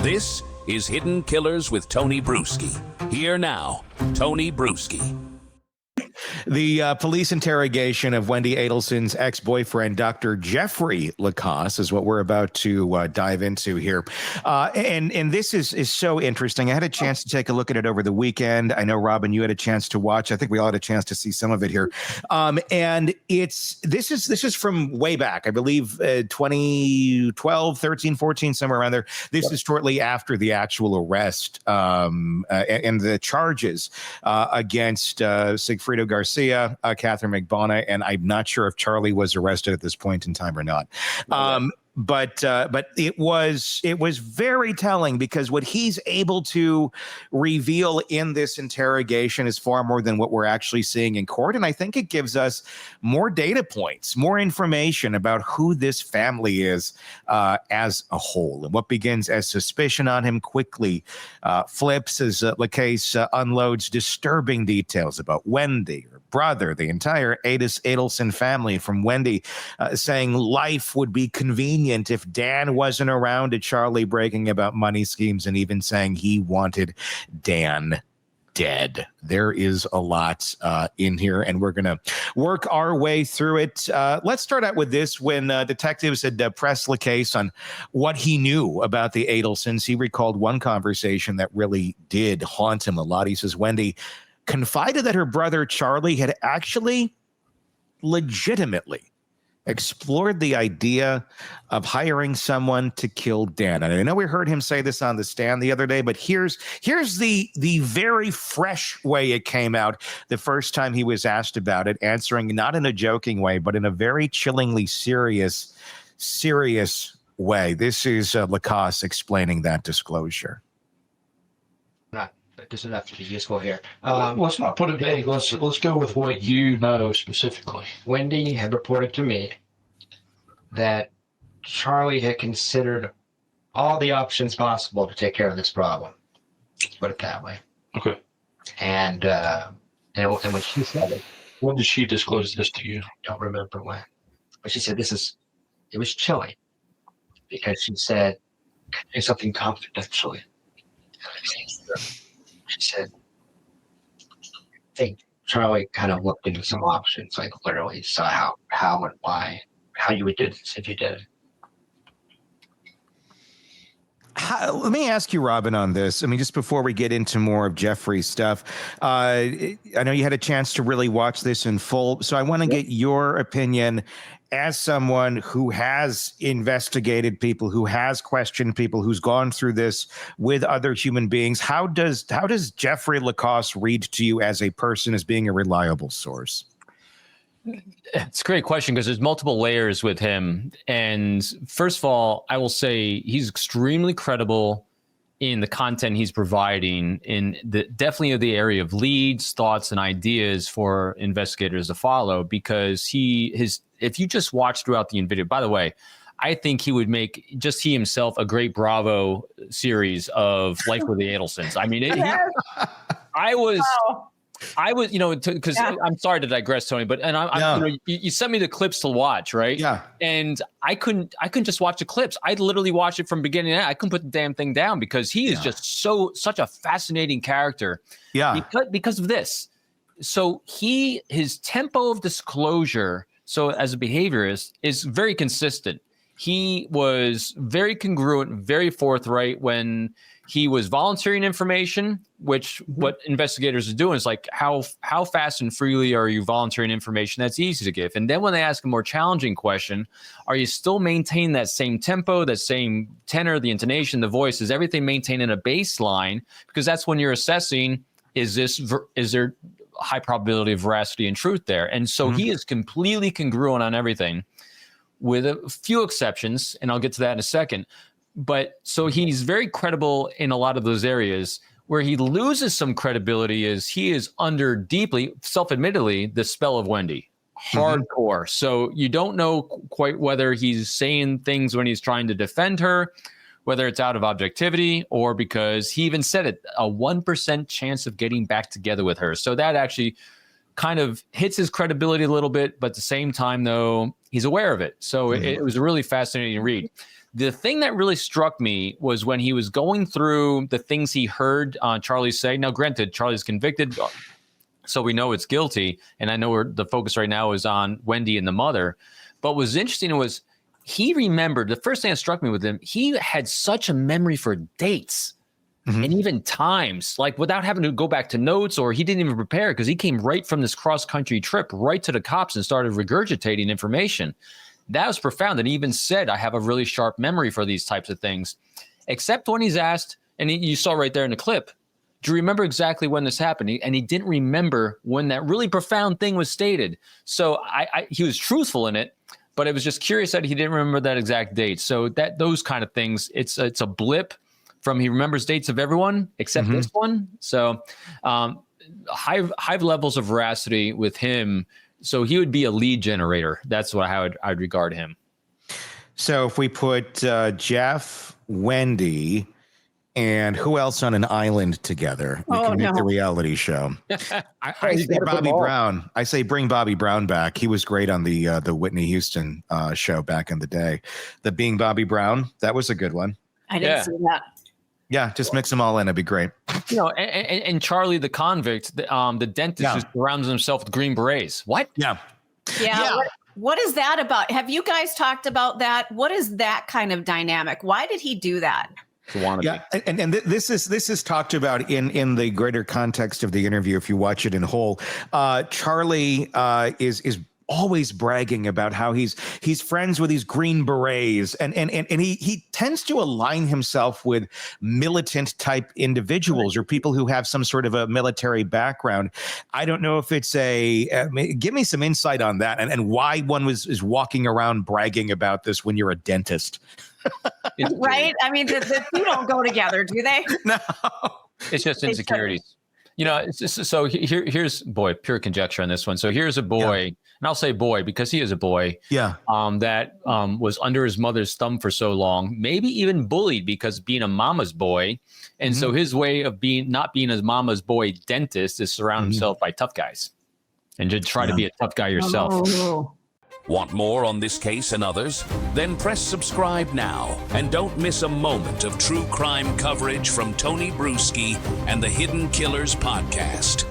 This is Hidden Killers with Tony Brueski. Here now, Tony Brueski. The police interrogation of Wendy Adelson's ex-boyfriend, Dr. Jeffrey Lacoste, is what we're about to dive into here. And this is so interesting. I had a chance to take a look at it over the weekend. I know, Robin, you had a chance to watch. I think we all had a chance to see some of it here. And this is from way back, I believe 2012, 13, 14, somewhere around there. This is shortly after the actual arrest and the charges against Sigfrido Garcia, Catherine McBonna, and I'm not sure if Charlie was arrested at this point in time or not. But it was very telling, because what he's able to reveal in this interrogation is far more than what we're actually seeing in court. And I think it gives us more data points, more information about who this family is as a whole. And what begins as suspicion on him quickly flips as Lacoste unloads disturbing details about Wendy, her brother, the entire Adelson family, from Wendy saying life would be convenient if Dan wasn't around, to Charlie bragging about money schemes and even saying he wanted Dan dead. There is a lot in here, and we're going to work our way through it. Let's start out with this. When detectives had pressed Lacoste on what he knew about the Adelsons, he recalled one conversation that really did haunt him a lot. He says Wendy confided that her brother Charlie had actually legitimately explored the idea of hiring someone to kill Dan. And I know we heard him say this on the stand the other day, but here's the very fresh way it came out the first time he was asked about it, answering not in a joking way, but in a very chillingly serious way. This is Lacoste explaining that disclosure. Does it have to be useful here? Let's not put it vague. Let's go with what you know specifically. Wendy had reported to me that Charlie had considered all the options possible to take care of this problem. Let's put it that way. Okay. And when she said it, when did she disclose this to you? I don't remember when, but she said it was chilling, because she said, "Can I do something confidentially?" She said, I think Charlie kind of looked into some options, like literally saw how and why, how you would do this if you did it. Let me ask you, Robin, on this. I mean, just before we get into more of Jeffrey's stuff, I know you had a chance to really watch this in full, so I want to get your opinion as someone who has investigated people, who has questioned people, who's gone through this with other human beings. How does Jeffrey Lacoste read to you as a person, as being a reliable source? It's a great question, because there's multiple layers with him. And first of all, I will say he's extremely credible in the content he's providing, in definitely the area of leads, thoughts, and ideas for investigators to follow, because if you just watch throughout the video, by the way, I think he would make he himself a great Bravo series of Life with the Adelsons. I mean, I was, because I'm sorry to digress, Tony, but you sent me the clips to watch, right? Yeah. And I couldn't just watch the clips. I literally watched it from beginning to end. I couldn't put the damn thing down, because he is just such a fascinating character. Yeah. Because of this. So his tempo of disclosure, so as a behaviorist, is very consistent. He was very congruent, very forthright when he was volunteering information, which what investigators are doing is like, how fast and freely are you volunteering information that's easy to give? And then when they ask a more challenging question, are you still maintaining that same tempo, that same tenor, the intonation, the voice? Is everything maintained in a baseline? Because that's when you're assessing, is there high probability of veracity and truth there? And so he is completely congruent on everything, with a few exceptions, and I'll get to that in a second. But so he's very credible in a lot of those areas. Where he loses some credibility is he is under deeply, self-admittedly, the spell of Wendy. Hardcore. So you don't know quite whether he's saying things when he's trying to defend her, whether it's out of objectivity, or because he even said it, a 1% chance of getting back together with her. So that actually kind of hits his credibility a little bit, but at the same time, though, he's aware of it. So it was a really fascinating read. The thing that really struck me was when he was going through the things he heard Charlie say. Now, granted, Charlie's convicted, so we know it's guilty. And I know the focus right now is on Wendy and the mother. But what was interesting was he remembered, the first thing that struck me with him, he had such a memory for dates. Mm-hmm. And even times, like without having to go back to notes, or he didn't even prepare because he came right from this cross-country trip right to the cops and started regurgitating information. That was profound. And he even said, I have a really sharp memory for these types of things, except when he's asked, and you saw right there in the clip, do you remember exactly when this happened? And he didn't remember when that really profound thing was stated. So he was truthful in it, but it was just curious that he didn't remember that exact date. So those kind of things, it's a blip from he remembers dates of everyone except this one. So high levels of veracity with him. So he would be a lead generator. That's how I'd regard him. So if we put Jeff, Wendy, and who else on an island together, we can make the reality show. I say Bobby Brown. I say bring Bobby Brown back. He was great on the Whitney Houston show back in the day. The Being Bobby Brown, that was a good one. I didn't see that. Yeah, just mix them all in. It'd be great. And Charlie the convict, the dentist who surrounds himself with green berets. What? Yeah. What is that about? Have you guys talked about that? What is that kind of dynamic? Why did he do that? Yeah, and this is talked about in the greater context of the interview. If you watch it in whole, Charlie is always bragging about how he's friends with these green berets, and he tends to align himself with militant type individuals or people who have some sort of a military background. I don't know if it's give me some insight on that and why one is walking around bragging about this when you're a dentist. Right? I mean, the two don't go together, do they? No. It's just insecurities. So here's pure conjecture on this one. So here's a boy, and I'll say boy because he is a boy. Yeah. That was under his mother's thumb for so long, maybe even bullied because being a mama's boy, and so his way of not being his mama's boy dentist is surround himself by tough guys, and to try to be a tough guy yourself. Oh. Want more on this case and others? Then press subscribe now and don't miss a moment of true crime coverage from Tony Brueski and the Hidden Killers podcast.